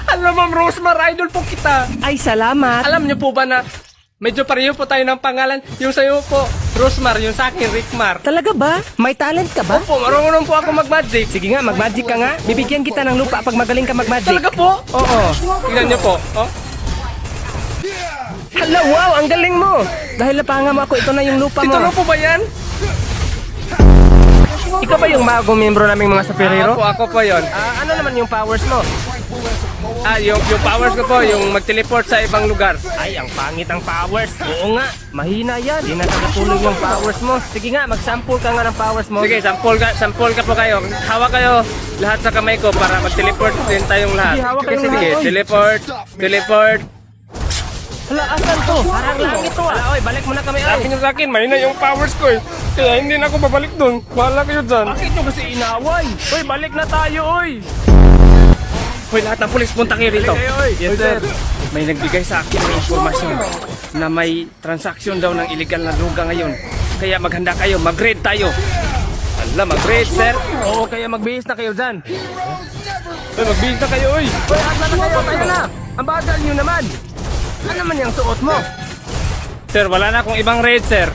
Alam, Ma'am Rosemar, idol po kita. Ay, salamat. Alam niyo po ba na medyo pareho po tayo ng pangalan? Yung sa'yo po, Rosemar, yung sa akin, Rickmar. Talaga ba? May talent ka ba? Opo, marunong po ako mag-magic. Sige nga, mag-magic ka nga. Bibigyan kita ng lupa pag magaling ka mag-magic. Talaga po? Oo. Tingnan niyo po. Oh. Hala, wow, ang galing mo. Dahil napanga mo ako, ito na yung lupa Ito na mo. po ba yan? Ikaw ba yung bagong miyembro naming mga superhero? Ako po yun. Ano naman yung powers mo? Yung powers ko po, yung mag-teleport sa ibang lugar. Ay, ang pangit ang powers. Oo nga, mahina yan. Di na nakatulong yung powers mo. Sige nga, mag-sample ka nga ng powers mo. Sige, sample ka po kayo. Hawak kayo lahat sa kamay ko para mag-teleport din tayong lahat. Sige, hawak kayong Sige, lahat, oy. teleport. Hala, asan to? Parang langit to ah. Hala, oy, balik mo na kami ay. Sabi niyo sa akin, mahina yung powers ko eh. Kaya hindi na ako babalik doon. Bahala kayo dyan. Bakit nyo kasi inaway? Oy, balik na tayo, oy. Hoy, lahat ng pulis, punta kayo rito. Halika kayo, oy. Yes, sir. May nagbigay sa akin ng informasyon na may transaksyon daw ng illegal na droga ngayon. Kaya maghanda kayo, mag-raid tayo. Ala, mag-raid, sir. Oo, kaya magbihis na kayo dyan. Hoy, magbihis na kayo, oy. Oy, asa na kayo? Tayo na. Ang bagal nyo naman. Ano naman yung suot mo? Sir, wala na akong ibang raid, sir.